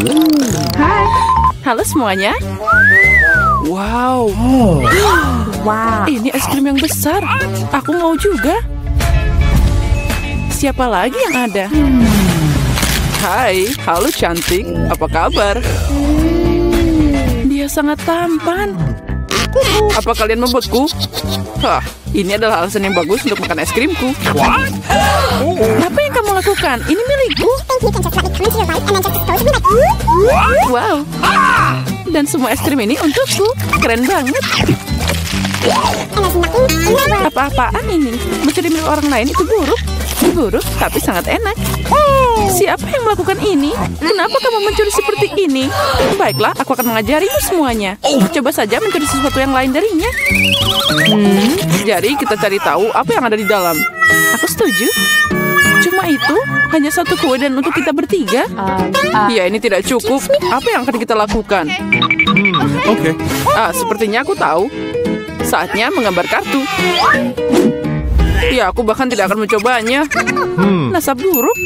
Hai, halo semuanya. Wow. Wow. Ini es krim yang besar. Aku mau juga. Siapa lagi yang ada? Hai, halo cantik. Apa kabar? Dia sangat tampan. Apa kalian membeku? Hah, ini adalah alasan yang bagus untuk makan es krimku. Apa yang kamu lakukan? Ini milikku. Wow. Dan semua es krim ini untukku. Keren banget. Apa-apaan ini? Mencuri milik orang lain itu buruk. Buruk, tapi sangat enak. Siapa yang melakukan ini? Kenapa kamu mencuri seperti ini? Baiklah, aku akan mengajarimu semuanya. Coba saja mencuri sesuatu yang lain darinya. Jadi kita cari tahu apa yang ada di dalam. Aku setuju. Cuma itu, hanya satu kue dan untuk kita bertiga. Ya, ini tidak cukup. Apa yang akan kita lakukan? Oke. Sepertinya aku tahu. Saatnya menggambar kartu. Ya, aku bahkan tidak akan mencobanya. Nasab buruk.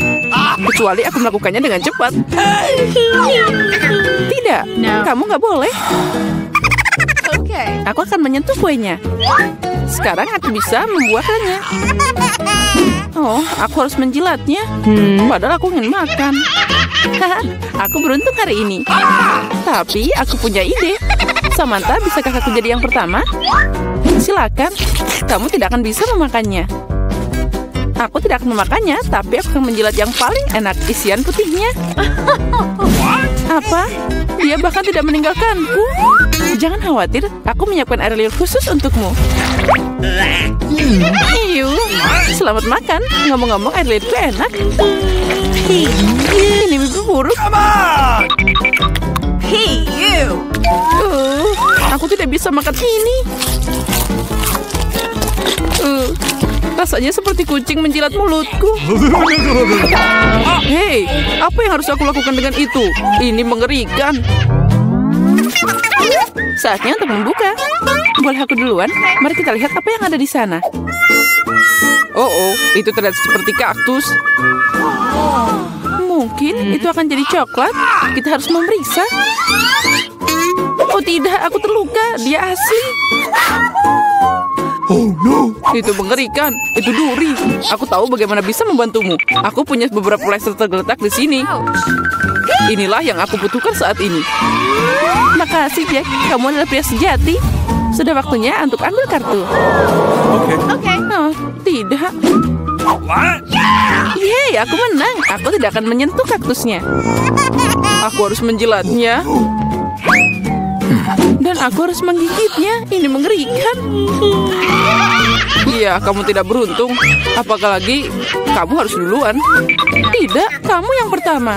Kecuali aku melakukannya dengan cepat. Tidak, kamu nggak boleh. Aku akan menyentuh kuenya. Sekarang aku bisa membuatnya. Oh, aku harus menjilatnya. Padahal aku ingin makan. Aku beruntung hari ini. Tapi aku punya ide. Samantha, bisakah aku jadi yang pertama? Silakan. Kamu tidak akan bisa memakannya. Aku tidak akan memakannya, tapi aku akan menjilat yang paling enak, isian putihnya. Apa? Dia bahkan tidak meninggalkanku. Jangan khawatir, aku menyiapkan air liur khusus untukmu. Iyu, selamat makan. Ngomong-ngomong, air liurku enak. Ini mimpi buruk. Hey, you. Aku tidak bisa makan ini. Rasanya seperti kucing menjilat mulutku. Hei, apa yang harus aku lakukan dengan itu? Ini mengerikan. Saatnya untuk membuka. Boleh aku duluan? Mari kita lihat apa yang ada di sana. Oh, itu terlihat seperti kaktus. Mungkin itu akan jadi coklat. Kita harus memeriksa. Oh tidak, aku terluka. Dia asli. Oh no. Itu mengerikan. Itu duri. Aku tahu bagaimana bisa membantumu. Aku punya beberapa plester tergeletak di sini. Inilah yang aku butuhkan saat ini. Makasih Jack, kamu adalah pria sejati. Sudah waktunya untuk ambil kartu. Oke. Oh, tidak. Yeay, aku menang. Aku tidak akan menyentuh kaktusnya. Aku harus menjilatnya. Dan aku harus menggigitnya. Ini mengerikan. Iya, kamu tidak beruntung. Apalagi kamu harus duluan. Tidak, kamu yang pertama.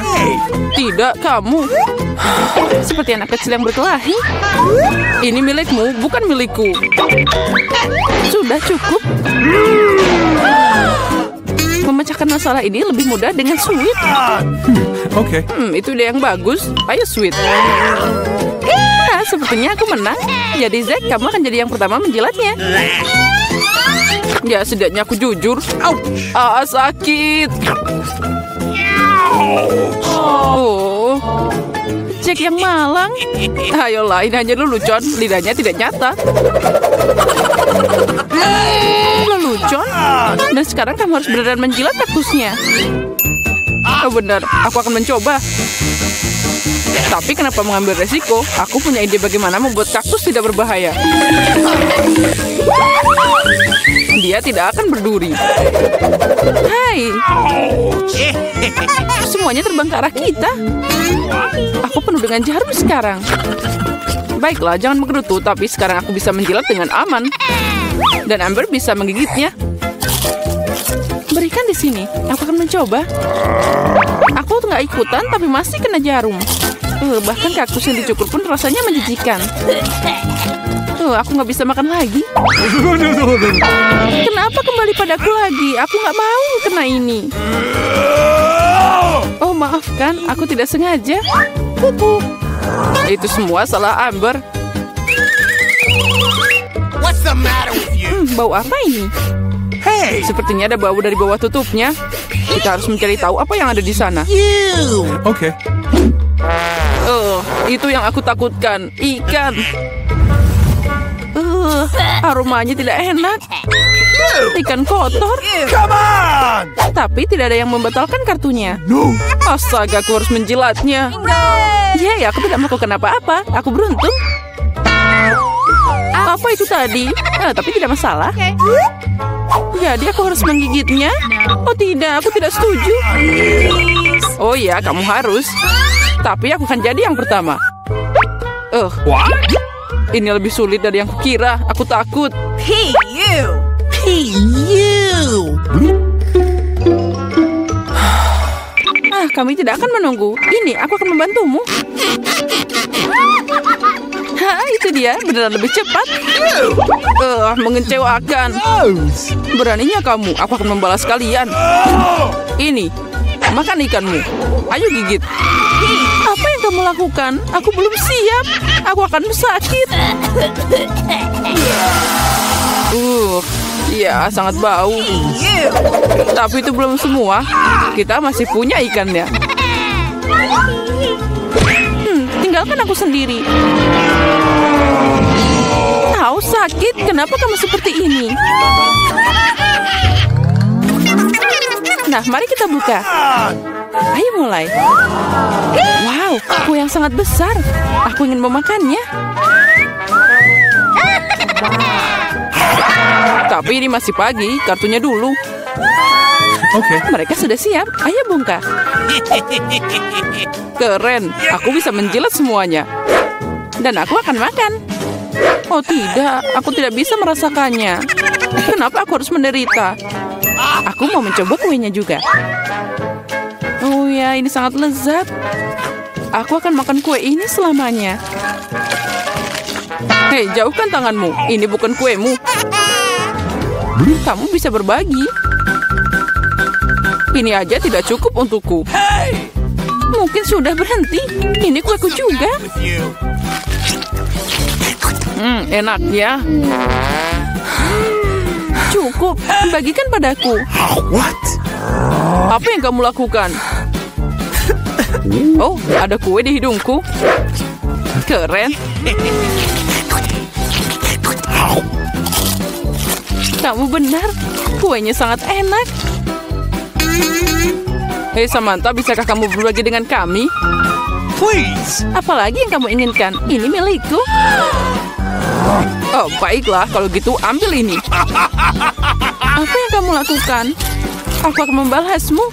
Tidak, kamu. Seperti anak kecil yang berkelahi. Ini milikmu, bukan milikku. Sudah cukup. Memecahkan masalah ini lebih mudah dengan sweet. Oke. Itu ide yang bagus. Ayo sweet. Sepertinya aku menang. Jadi Zack, kamu akan jadi yang pertama menjilatnya. Ya, setidaknya aku jujur. Sakit. Oh, Jack yang malang. Ayolah, ini hanya lelucon. Lidahnya tidak nyata. Lelucon. Dan sekarang kamu harus beneran menjilat kaktusnya. Oh benar, aku akan mencoba. Tapi kenapa mengambil resiko? Aku punya ide bagaimana membuat kaktus tidak berbahaya. Dia tidak akan berduri. Hai. Semuanya terbang ke arah kita. Aku penuh dengan jarum sekarang. Baiklah, jangan menggerutu. Tapi sekarang aku bisa menjilat dengan aman. Dan Amber bisa menggigitnya. Berikan di sini. Aku akan mencoba. Aku nggak ikutan, tapi masih kena jarum. Bahkan kaktus yang dicukur pun rasanya menjijikan. Aku nggak bisa makan lagi. Kenapa kembali padaku lagi? Aku nggak mau kena ini. Oh, maafkan. Aku tidak sengaja. Itu semua salah Amber. What's the matter with you? Bau apa ini? Hey, Sepertinya ada bau dari bawah tutupnya. Kita harus mencari tahu apa yang ada di sana. you! Oke. itu yang aku takutkan. Ikan. Aromanya tidak enak. Ikan kotor. Come on! Tapi tidak ada yang membatalkan kartunya. No. Astaga, aku harus menjilatnya. Yeay, aku tidak melakukan apa-apa. Aku beruntung. Apa itu tadi? Tapi tidak masalah. Jadi aku harus menggigitnya? Oh tidak, aku tidak setuju. Oh iya, kamu harus. Tapi aku akan jadi yang pertama. What? Ini lebih sulit dari yang kukira. Aku takut. Hey, you. Kami tidak akan menunggu. Ini, aku akan membantumu. Itu dia. Beneran lebih cepat. Mengecewakan. Beraninya kamu. Aku akan membalas kalian. Ini. Makan ikanmu. Ayo gigit. Apa yang kamu lakukan? Aku belum siap. Aku akan sakit. Ya, sangat bau. Tapi itu belum semua. Kita masih punya ikannya. Tinggalkan aku sendiri. Tahu sakit. Kenapa kamu seperti ini? Nah, mari kita buka. Ayo mulai. Wow, kue yang sangat besar. Aku ingin memakannya. Tapi ini masih pagi, kartunya dulu. Okay. Mereka sudah siap. Ayo bongkar. Keren, aku bisa menjilat semuanya. Dan aku akan makan. Oh tidak, aku tidak bisa merasakannya. Kenapa aku harus menderita? Aku mau mencoba kuenya juga. Oh ya, ini sangat lezat. Aku akan makan kue ini selamanya. Hei, jauhkan tanganmu. Ini bukan kuemu. Kamu bisa berbagi. Ini aja tidak cukup untukku. Mungkin sudah berhenti. Ini kueku juga. Enak ya. Cukup, bagikan padaku. What? Apa yang kamu lakukan? Oh, ada kue di hidungku. Keren. Kamu benar, kuenya sangat enak. Hei Samantha, bisakah kamu berbagi dengan kami? Please. Apalagi yang kamu inginkan? Ini milikku. Oh, baiklah. Kalau gitu, ambil ini. Apa yang kamu lakukan? Aku akan membalasmu.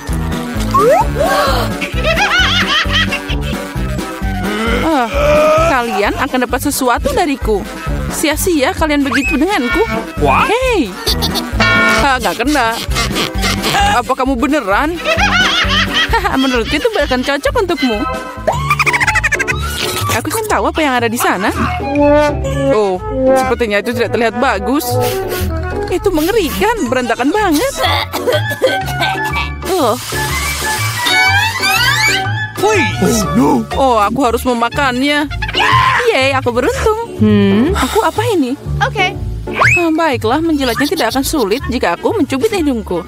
Kalian akan dapat sesuatu dariku. Sia-sia kalian begitu denganku. What? Hei. Nggak kena. Apa kamu beneran? Menurutku itu bahkan cocok untukmu. Aku kan tahu apa yang ada di sana. Oh, sepertinya itu tidak terlihat bagus. Itu mengerikan, berantakan banget. Please. No. Oh, aku harus memakannya. Yeay, aku beruntung. Aku apa ini? Okay. Baiklah, menjilatnya tidak akan sulit jika aku mencubit hidungku.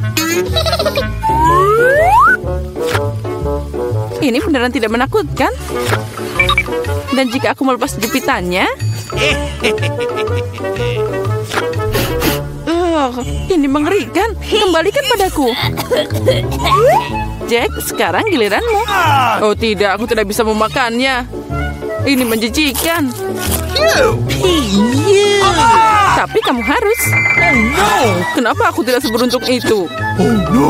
Ini beneran tidak menakutkan. Dan jika aku melepas jepitannya... ini mengerikan. Kembalikan padaku. Jack, sekarang giliranmu. Oh tidak, aku tidak bisa memakannya. Ini menjijikan. Tapi kamu harus. Kenapa aku tidak seberuntung itu? Oh no.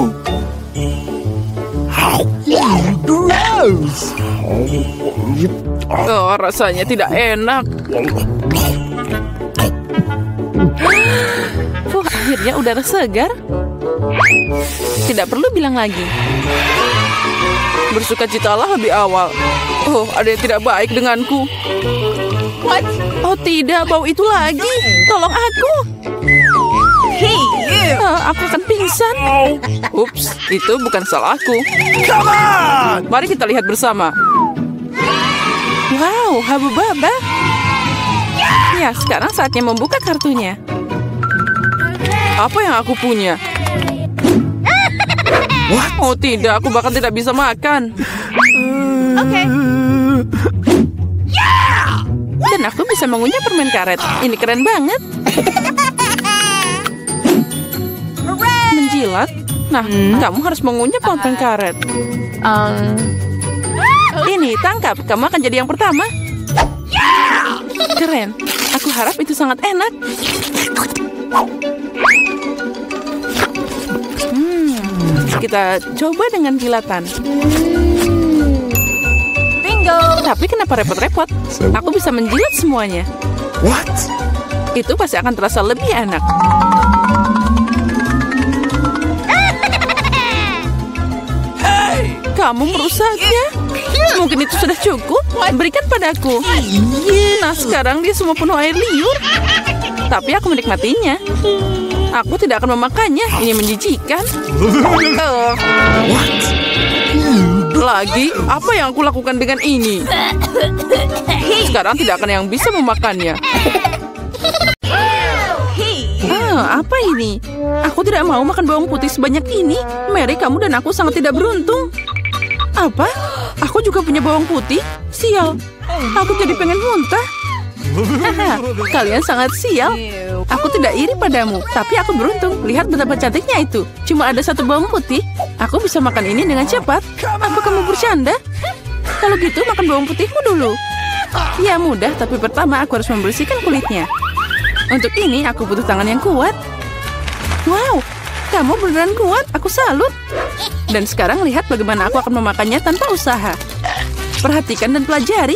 Gross. Oh, rasanya tidak enak. Akhirnya udara segar. Tidak perlu bilang lagi. Bersukacitalah lebih awal. Oh, ada yang tidak baik denganku. What? Oh tidak, bau itu lagi. Tolong aku. Hey, you. Aku akan pingsan. Ups, itu bukan salahku. Come on. Mari kita lihat bersama. Wow, Habu Baba. Ya, sekarang saatnya membuka kartunya. Apa yang aku punya? What? Oh tidak, aku bahkan tidak bisa makan. Okay. mengunyah permen karet. Ini keren banget. Menjilat? Nah, kamu harus mengunyah permen karet. Ini, tangkap. Kamu akan jadi yang pertama. Keren. Aku harap itu sangat enak. Kita coba dengan jilatan. Bingo. Tapi kenapa repot-repot? Aku bisa menjilat semuanya. What? Itu pasti akan terasa lebih enak. Kamu merusaknya. Mungkin itu sudah cukup. Berikan padaku. Nah, sekarang dia semua penuh air liur. Tapi aku menikmatinya. Aku tidak akan memakannya. Ini menjijikan. Lagi, apa yang aku lakukan dengan ini? Sekarang tidak akan yang bisa memakannya. Apa ini? Aku tidak mau makan bawang putih sebanyak ini. Mary, kamu dan aku sangat tidak beruntung. Apa? Aku juga punya bawang putih? Sial. Aku jadi pengen muntah. Kalian sangat sial. Aku tidak iri padamu, tapi aku beruntung. Lihat betapa cantiknya itu. Cuma ada satu bawang putih. Aku bisa makan ini dengan cepat. Apa kamu bercanda? Kalau gitu, makan bawang putihmu dulu. Ya, mudah, tapi pertama aku harus membersihkan kulitnya. Untuk ini, aku butuh tangan yang kuat. Wow, kamu beneran kuat. Aku salut. Dan sekarang lihat bagaimana aku akan memakannya tanpa usaha. Perhatikan dan pelajari.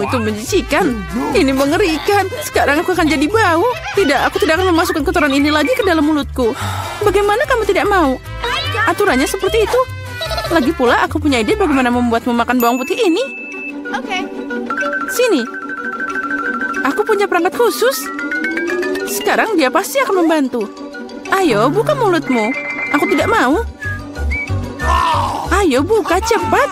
Itu menjijikan. Ini mengerikan. Sekarang aku akan jadi bau. Tidak, aku tidak akan memasukkan kotoran ini lagi ke dalam mulutku. Bagaimana kamu tidak mau? Aturannya seperti itu. Lagi pula, aku punya ide bagaimana membuatmu makan bawang putih ini. Oke. Sini. Aku punya perangkat khusus. Sekarang dia pasti akan membantu. Ayo, buka mulutmu. Aku tidak mau. Ayo, buka cepat.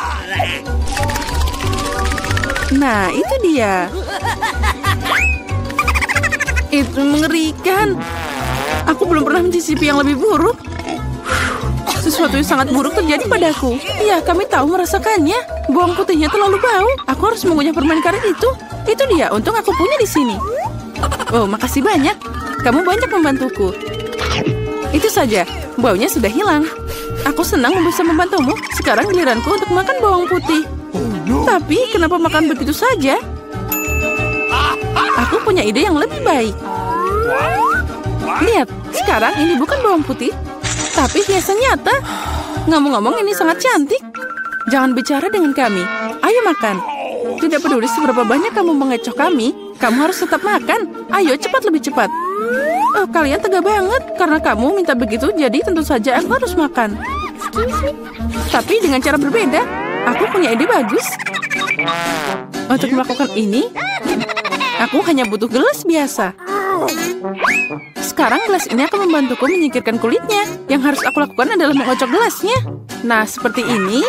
Nah, itu dia. Itu mengerikan. Aku belum pernah mencicipi yang lebih buruk. Sesuatu yang sangat buruk terjadi padaku. Iya, kami tahu merasakannya. Bawang putihnya terlalu bau. Aku harus mengunyah permen karet itu. Itu dia, untung aku punya di sini. Oh, makasih banyak. Kamu banyak membantuku. Itu saja, baunya sudah hilang. Aku senang bisa membantumu. Sekarang giliranku untuk makan bawang putih. Tapi, kenapa makan begitu saja? Aku punya ide yang lebih baik. Lihat, sekarang ini bukan bawang putih, tapi hiasan nyata. Ngomong-ngomong, ini sangat cantik. Jangan bicara dengan kami. Ayo makan. Tidak peduli seberapa banyak kamu mengecoh kami, kamu harus tetap makan. Ayo, cepat, lebih cepat. Oh, kalian tega banget. Karena kamu minta begitu, jadi tentu saja aku harus makan. Tapi dengan cara berbeda. Aku punya ide bagus. Untuk melakukan ini, aku hanya butuh gelas biasa. Sekarang gelas ini akan membantuku menyingkirkan kulitnya. Yang harus aku lakukan adalah mengocok gelasnya. Nah, seperti ini.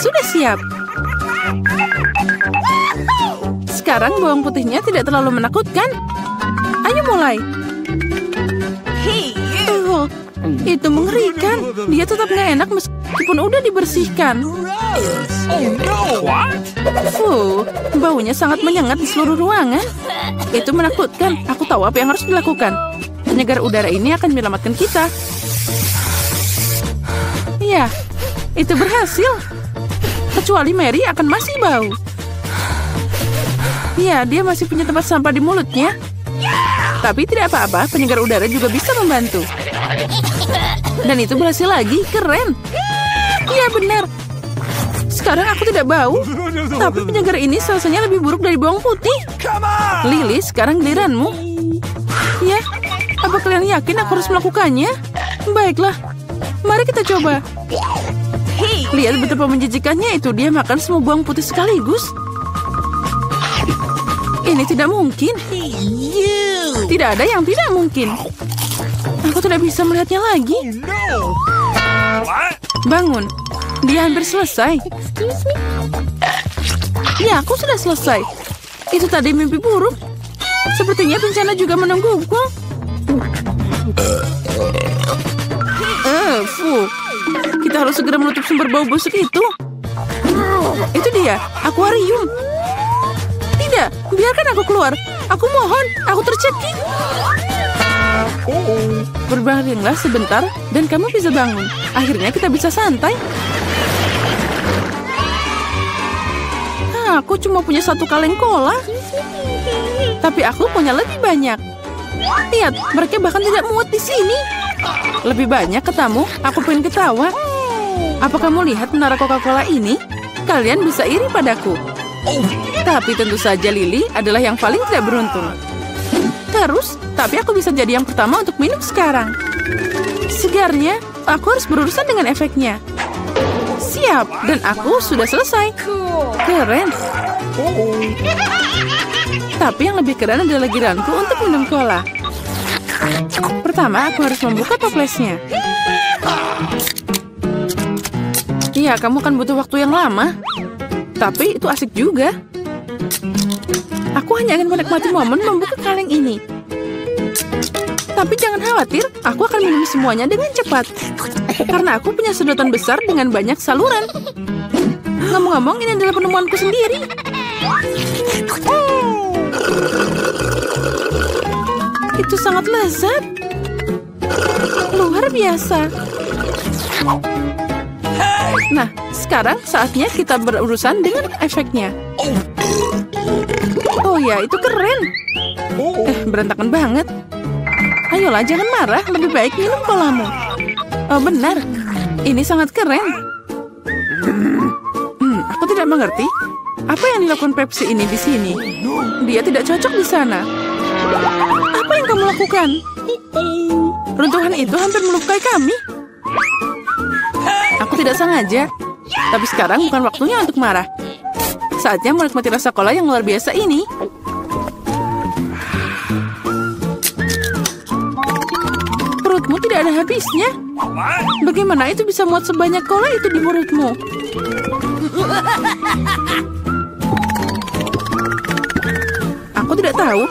Sudah siap. Sekarang bawang putihnya tidak terlalu menakutkan. Ayo mulai. Itu mengerikan. Dia tetap nggak enak meskipun udah dibersihkan. Baunya sangat menyengat di seluruh ruangan. Itu menakutkan. Aku tahu apa yang harus dilakukan. Penyegar udara ini akan menyelamatkan kita. Ya, itu berhasil. Kecuali Mary akan masih bau. Ya, dia masih punya tempat sampah di mulutnya. Tapi tidak apa-apa, penyegar udara juga bisa membantu. Dan itu berhasil lagi, keren. Iya benar. Sekarang aku tidak bau. Tapi penyegar ini rasanya lebih buruk dari bawang putih. Lily, sekarang giliranmu. Ya, apa kalian yakin aku harus melakukannya? Baiklah, mari kita coba. Lihat betapa menjijikannya itu, dia makan semua bawang putih sekaligus. Ini tidak mungkin. Tidak ada yang tidak mungkin. Aku tidak bisa melihatnya lagi. Bangun. Dia hampir selesai. Ya, aku sudah selesai. Itu tadi mimpi buruk. Sepertinya bencana juga menungguku. Kita harus segera menutup sumber bau busuk itu. Itu dia, akuarium. Tidak, biarkan aku keluar. Aku mohon, aku tercekik. Berbaringlah sebentar dan kamu bisa bangun. Akhirnya kita bisa santai. Aku cuma punya 1 kaleng cola. Tapi aku punya lebih banyak. Lihat, mereka bahkan tidak muat di sini. Lebih banyak ketamu, aku pengen ketawa. Apa kamu lihat menara Coca-Cola ini? Kalian bisa iri padaku. Tapi tentu saja Lily adalah yang paling tidak beruntung. Terus, tapi aku bisa jadi yang pertama untuk minum sekarang. Segarnya, aku harus berurusan dengan efeknya. Siap, dan aku sudah selesai. Keren. Tapi yang lebih keren adalah giliranku untuk minum cola. Pertama, aku harus membuka toplesnya. Iya, kamu kan butuh waktu yang lama. Tapi itu asik juga. Aku hanya ingin menikmati momen membuka kaleng ini. Tapi jangan khawatir, aku akan minum semuanya dengan cepat. Karena aku punya sedotan besar dengan banyak saluran. Ngomong-ngomong, ini adalah penemuanku sendiri. Itu sangat lezat. Luar biasa. Nah, sekarang saatnya kita berurusan dengan efeknya. Oh ya, itu keren. Berantakan banget. Ayolah, jangan marah. Lebih baik minum colamu. Oh, benar. Ini sangat keren. Aku tidak mengerti. Apa yang dilakukan Pepsi ini di sini? Dia tidak cocok di sana. Apa yang kamu lakukan? Runtuhan itu hampir melukai kami. Aku tidak sengaja. Tapi sekarang bukan waktunya untuk marah. Saatnya menikmati rasa cola yang luar biasa ini. Perutmu tidak ada habisnya. Bagaimana itu bisa muat sebanyak cola itu di perutmu? Aku tidak tahu,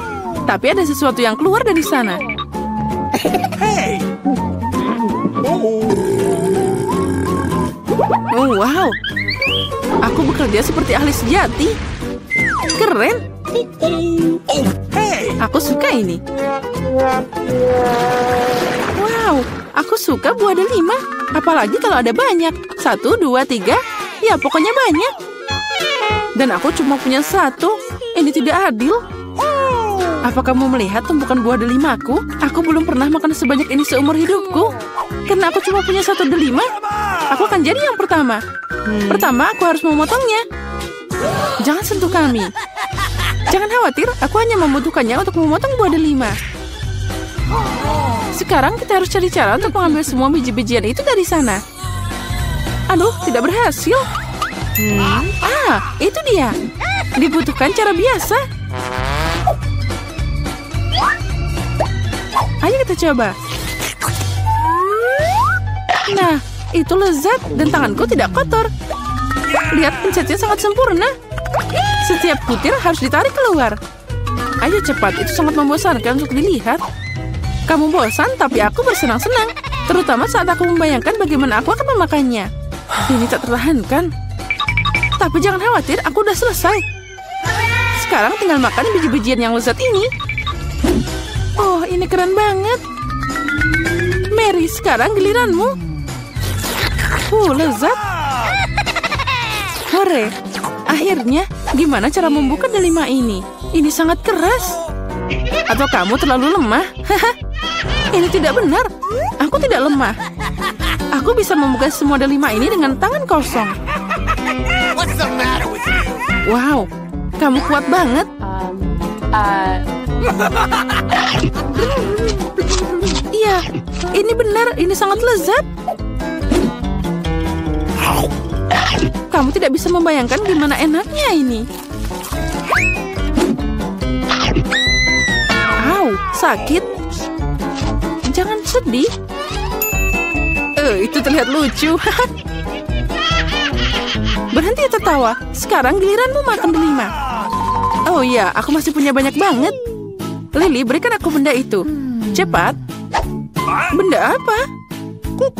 tapi ada sesuatu yang keluar dari sana. Hey! Oh, wow. Aku bekerja seperti ahli sejati. Keren. Hey! Aku suka ini. Wow, aku suka buah delima. Apalagi kalau ada banyak. 1, 2, 3. Ya, pokoknya banyak. Dan aku cuma punya 1. Ini tidak adil. Apa kamu melihat tumpukan buah delimaku? Aku belum pernah makan sebanyak ini seumur hidupku. Karena aku cuma punya 1 delima, aku akan jadi yang pertama. Pertama, aku harus memotongnya. Jangan sentuh kami. Jangan khawatir, aku hanya membutuhkannya untuk memotong buah delima. Sekarang kita harus cari cara untuk mengambil semua biji-bijian itu dari sana. Aduh, tidak berhasil. Itu dia. Dibutuhkan cara biasa. Ayo kita coba. Nah, itu lezat dan tanganku tidak kotor. Lihat, pencetnya sangat sempurna. Setiap butir harus ditarik keluar. Ayo cepat, itu sangat membosankan untuk dilihat. Kamu bosan, tapi aku bersenang-senang. Terutama saat aku membayangkan bagaimana aku akan memakannya. Ini tak tertahankan. Tapi jangan khawatir, aku udah selesai. Sekarang tinggal makan biji-bijian yang lezat ini. Oh, ini keren banget. Mary, sekarang giliranmu. Lezat. Hore. Akhirnya, gimana cara membuka delima ini? Ini sangat keras. Atau kamu terlalu lemah? Ini tidak benar. Aku tidak lemah. Aku bisa membuka semua delima ini dengan tangan kosong. What's the matter with you? Wow, kamu kuat banget. Iya, ini benar. Ini sangat lezat. Kamu tidak bisa membayangkan gimana enaknya ini. Sakit. Jangan sedih. Itu terlihat lucu. Berhenti tertawa. Sekarang giliranmu makan delima. Oh iya, aku masih punya banyak banget. Lily, berikan aku benda itu. Cepat. Benda apa?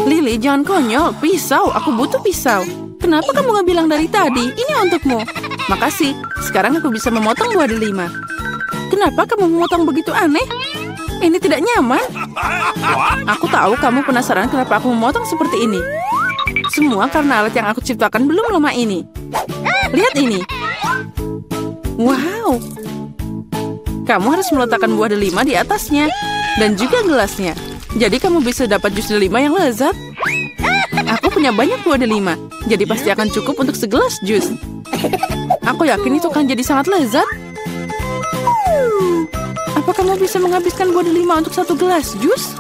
Lily, jangan konyol. Pisau, aku butuh pisau. Kenapa kamu nggak bilang dari tadi? Ini untukmu. Makasih. Sekarang aku bisa memotong buah delima. Kenapa kamu memotong begitu aneh? Ini tidak nyaman. Aku tahu kamu penasaran kenapa aku memotong seperti ini. Semua karena alat yang aku ciptakan belum lama ini. Lihat ini. Wow. Kamu harus meletakkan buah delima di atasnya. Dan juga gelasnya. Jadi kamu bisa dapat jus delima yang lezat. Aku punya banyak buah delima. Jadi pasti akan cukup untuk segelas jus. Aku yakin itu akan jadi sangat lezat. Apa kamu bisa menghabiskan buah delima untuk satu gelas jus?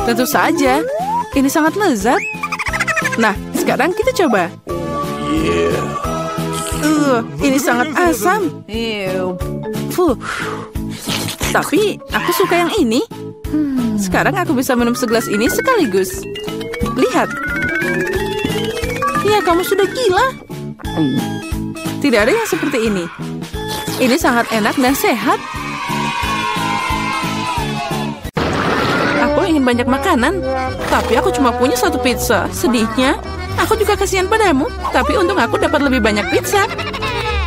Tentu saja. Ini sangat lezat. Nah, sekarang kita coba. Ini sangat asam. Ew. Tapi aku suka yang ini. Sekarang aku bisa minum segelas ini sekaligus. Lihat. Ya, kamu sudah gila. Tidak ada yang seperti ini. Ini sangat enak dan sehat. Aku ingin banyak makanan, tapi aku cuma punya satu pizza. Sedihnya, aku juga kasihan padamu. Tapi untung aku dapat lebih banyak pizza.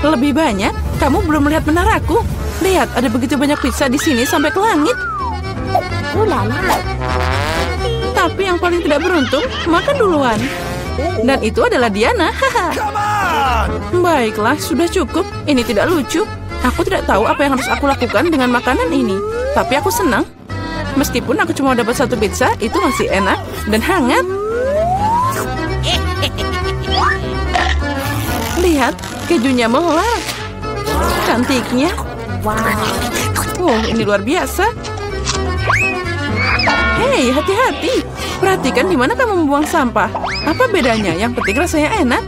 Lebih banyak? Kamu belum melihat menaraku. Lihat, ada begitu banyak pizza di sini sampai ke langit. Tapi yang paling tidak beruntung, makan duluan. Dan itu adalah Diana. Baiklah, sudah cukup. Ini tidak lucu. Aku tidak tahu apa yang harus aku lakukan dengan makanan ini. Tapi aku senang. Meskipun aku cuma dapat satu pizza, itu masih enak dan hangat. Lihat, kejunya melar. Cantiknya. Oh, ini luar biasa. Hei, hati-hati. Perhatikan di mana kamu membuang sampah. Apa bedanya? Yang penting rasanya enak.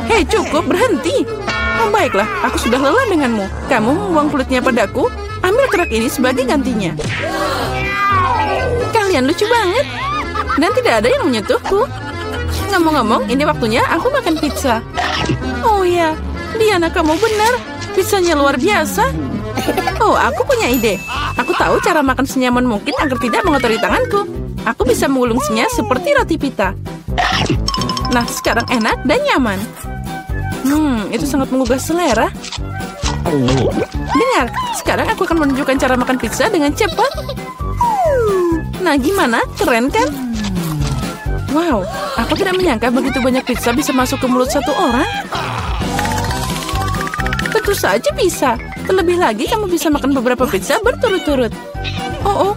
Hei, cukup, berhenti. Oh, baiklah, aku sudah lelah denganmu. Kamu membuang kulitnya padaku. Ambil kerak ini sebagai gantinya. Kalian lucu banget. Dan tidak ada yang menyentuhku. Ngomong-ngomong, ini waktunya aku makan pizza. Oh ya, Diana, kamu benar. Pizzanya luar biasa. Oh, aku punya ide. Aku tahu cara makan senyaman mungkin agar tidak mengotori tanganku. Aku bisa mengulungnya seperti roti pita. Nah, sekarang enak dan nyaman. Itu sangat menggugah selera. Dengar, sekarang aku akan menunjukkan cara makan pizza dengan cepat. Nah, gimana? Keren kan? Wow, aku tidak menyangka begitu banyak pizza bisa masuk ke mulut satu orang. Tentu saja bisa. Terlebih lagi, kamu bisa makan beberapa pizza berturut-turut. Oh,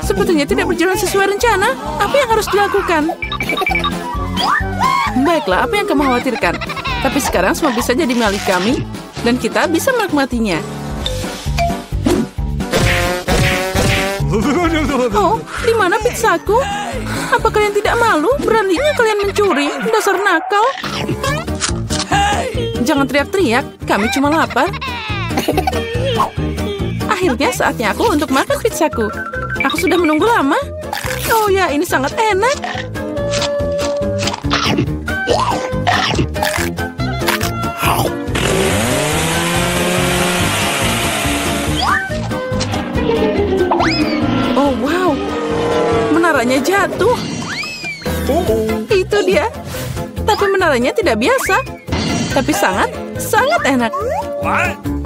sepertinya tidak berjalan sesuai rencana. Apa yang harus dilakukan? Baiklah, apa yang kamu khawatirkan? Tapi sekarang semua bisa jadi milik kami. Dan kita bisa menikmatinya. Oh, di mana pizzaku? Apa kalian tidak malu? Beraninya kalian mencuri? Dasar nakal. Jangan teriak-teriak, kami cuma lapar. Akhirnya saatnya aku untuk makan pizzaku. Aku sudah menunggu lama. Oh ya, ini sangat enak. Oh wow, menaranya jatuh. Itu dia. Tapi menaranya tidak biasa. Tapi sangat enak.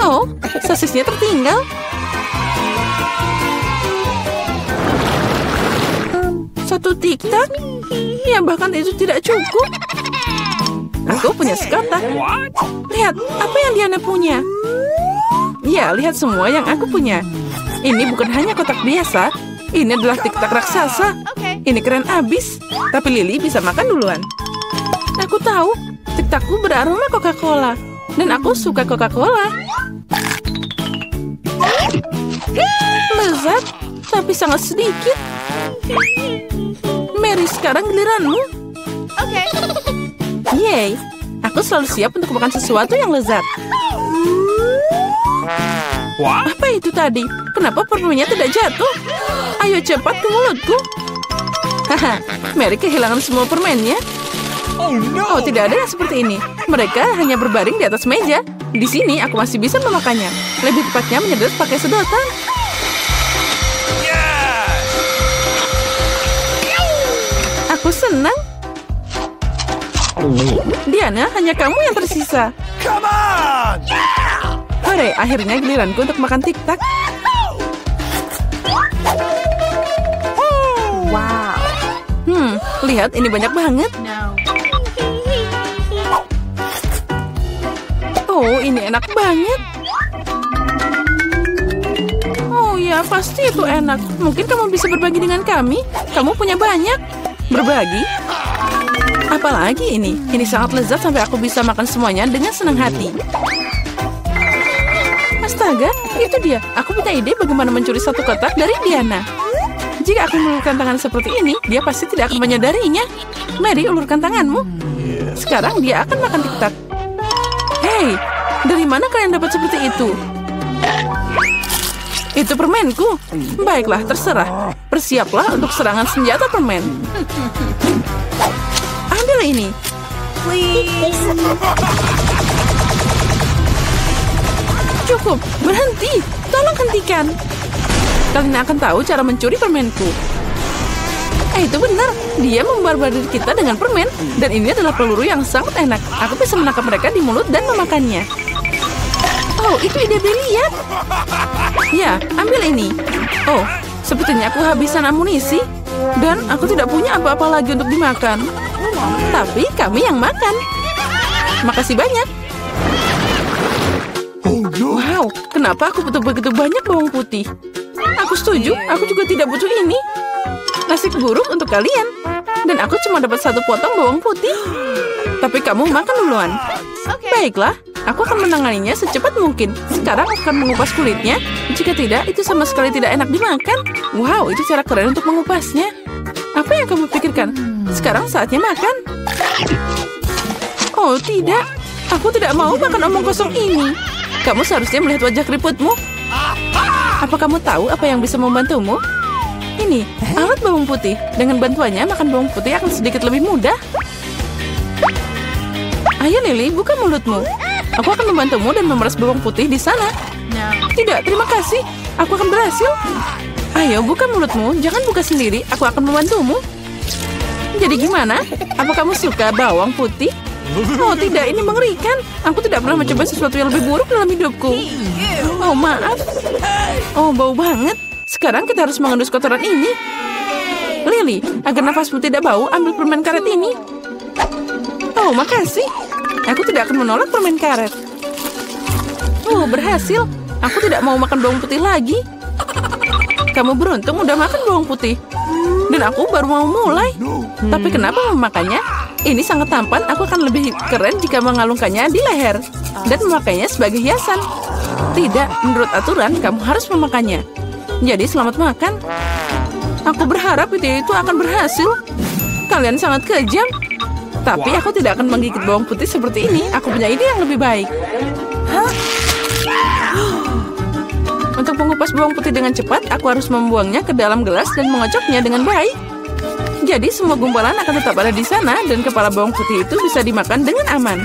Oh, sosisnya tertinggal. Satu tiktak? Ya, bahkan itu tidak cukup. Aku punya sekotak. Lihat, apa yang Diana punya? Ya, lihat semua yang aku punya. Ini bukan hanya kotak biasa. Ini adalah tiktak raksasa. Ini keren abis. Tapi Lily bisa makan duluan. Aku tahu, tiktakku beraroma Coca-Cola. Dan aku suka Coca-Cola. Lezat, tapi sangat sedikit. Mary, sekarang giliranmu. Yeay, aku selalu siap untuk makan sesuatu yang lezat. Apa itu tadi? Kenapa permennya tidak jatuh? Ayo cepat ke mulutku. Haha, Mary kehilangan semua permennya. Oh, tidak ada yang seperti ini. Mereka hanya berbaring di atas meja. Di sini aku masih bisa memakannya. Lebih tepatnya menyedot pakai sedotan. Aku senang. Diana, hanya kamu yang tersisa. Come on! Hore, akhirnya giliranku untuk makan tiktak. Wow. Lihat, ini banyak banget. No. Oh, ini enak banget. Oh ya, pasti itu enak. Mungkin kamu bisa berbagi dengan kami. Kamu punya banyak. Berbagi? Apalagi ini? Ini sangat lezat sampai aku bisa makan semuanya dengan senang hati. Astaga, itu dia. Aku punya ide bagaimana mencuri satu kotak dari Diana. Jika aku mengulurkan tangan seperti ini, dia pasti tidak akan menyadarinya. Mary, ulurkan tanganmu. Sekarang dia akan makan tiktak. Hei, dari mana kalian dapat seperti itu? Itu permenku. Baiklah, terserah. Bersiaplah untuk serangan senjata permen. Ambil ini. Please. Cukup, berhenti. Tolong hentikan. Kalian akan tahu cara mencuri permenku. Itu benar. Dia membarbadir kita dengan permen. Dan ini adalah peluru yang sangat enak. Aku bisa menangkap mereka di mulut dan memakannya. Oh, itu ide brilian. Ya, ambil ini. Oh, sepertinya aku habisan amunisi. Dan aku tidak punya apa-apa lagi untuk dimakan. Tapi kami yang makan. Makasih banyak. Wow, kenapa aku butuh begitu banyak bawang putih? Aku setuju, aku juga tidak butuh ini. Nasib buruk untuk kalian. Dan aku cuma dapat satu potong bawang putih. Tapi kamu makan duluan. Baiklah, aku akan menanganinya secepat mungkin. Sekarang aku akan mengupas kulitnya. Jika tidak, itu sama sekali tidak enak dimakan. Wow, itu cara keren untuk mengupasnya. Apa yang kamu pikirkan? Sekarang saatnya makan. Oh, tidak. Aku tidak mau makan omong kosong ini. Kamu seharusnya melihat wajah keriputmu. Apa kamu tahu apa yang bisa membantumu? Ini, alat bawang putih. Dengan bantuannya, makan bawang putih akan sedikit lebih mudah. Ayo, Lily, buka mulutmu. Aku akan membantumu dan memeras bawang putih di sana. No. Tidak, terima kasih. Aku akan berhasil. Ayo, buka mulutmu. Jangan buka sendiri. Aku akan membantumu. Jadi gimana? Apa kamu suka bawang putih? Oh tidak, ini mengerikan. Aku tidak pernah mencoba sesuatu yang lebih buruk dalam hidupku. Oh maaf. Oh bau banget. Sekarang kita harus mengendus kotoran ini. Lily, agar nafasmu tidak bau, ambil permen karet ini. Oh makasih. Aku tidak akan menolak permen karet. Oh berhasil. Aku tidak mau makan bawang putih lagi. Kamu beruntung udah makan bawang putih. Dan aku baru mau mulai. Tapi kenapa memakannya? Ini sangat tampan, aku akan lebih keren jika mengalungkannya di leher. Dan memakainya sebagai hiasan. Tidak, menurut aturan kamu harus memakannya. Jadi selamat makan. Aku berharap ide itu akan berhasil. Kalian sangat kejam. Tapi aku tidak akan menggigit bawang putih seperti ini. Aku punya ide yang lebih baik. Untuk mengupas bawang putih dengan cepat, aku harus membuangnya ke dalam gelas dan mengocoknya dengan baik. Jadi semua gumpalan akan tetap ada di sana dan kepala bawang putih itu bisa dimakan dengan aman.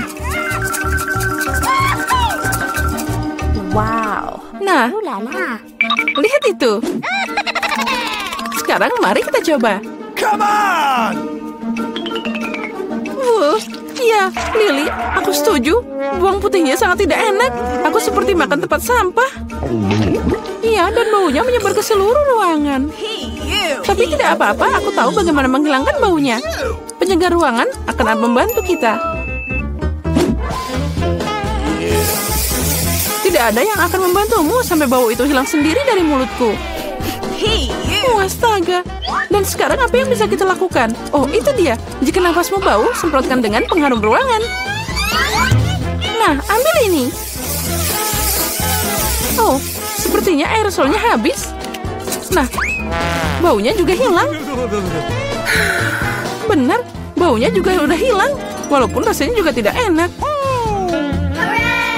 Wow. Nah, lihat itu. Sekarang mari kita coba. Come on! Ya, Lily, aku setuju. Bawang putihnya sangat tidak enak. Aku seperti makan tempat sampah. Iya, dan baunya menyebar ke seluruh ruangan. Tapi tidak apa-apa, aku tahu bagaimana menghilangkan baunya. Penjaga ruangan akan membantu kita. Tidak ada yang akan membantumu sampai bau itu hilang sendiri dari mulutku. Astaga. Dan sekarang apa yang bisa kita lakukan? Oh, itu dia. Jika nafasmu bau, semprotkan dengan pengharum ruangan. Nah, ambil ini. Oh, sepertinya aerosolnya habis. Nah, baunya juga hilang. Benar, baunya juga udah hilang. Walaupun rasanya juga tidak enak.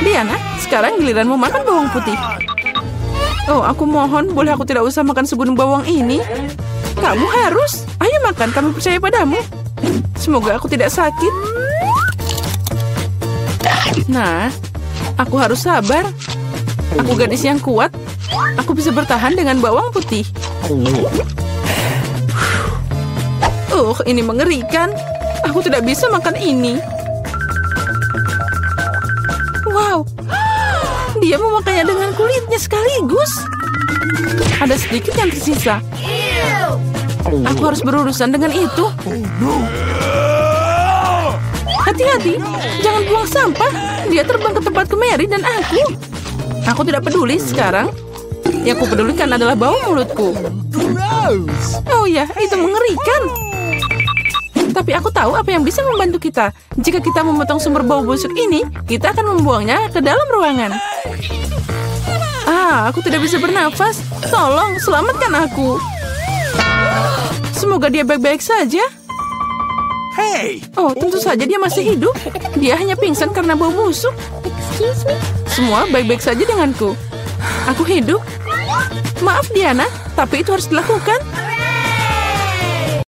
Diana, sekarang giliranmu makan bawang putih. Oh, aku mohon, boleh aku tidak usah makan segunung bawang ini? Kamu harus. Ayo makan, kami percaya padamu. Semoga aku tidak sakit. Nah, aku harus sabar. Aku gadis yang kuat. Aku bisa bertahan dengan bawang putih. Ini mengerikan. Aku tidak bisa makan ini. Wow, dia memakannya dengan kulitnya sekaligus. Ada sedikit yang tersisa. Aku harus berurusan dengan itu. Hati-hati, jangan buang sampah. Dia terbang ke tempatku Mary dan aku. Aku tidak peduli sekarang. Yang aku pedulikan adalah bau mulutku. Oh ya, itu mengerikan. Tapi aku tahu apa yang bisa membantu kita. Jika kita memotong sumber bau busuk ini, kita akan membuangnya ke dalam ruangan. Aku tidak bisa bernafas. Tolong, selamatkan aku. Semoga dia baik-baik saja. Hey! Oh, tentu saja dia masih hidup. Dia hanya pingsan karena bau busuk. Semua baik-baik saja denganku. Aku hidup. Maaf Diana, tapi itu harus dilakukan.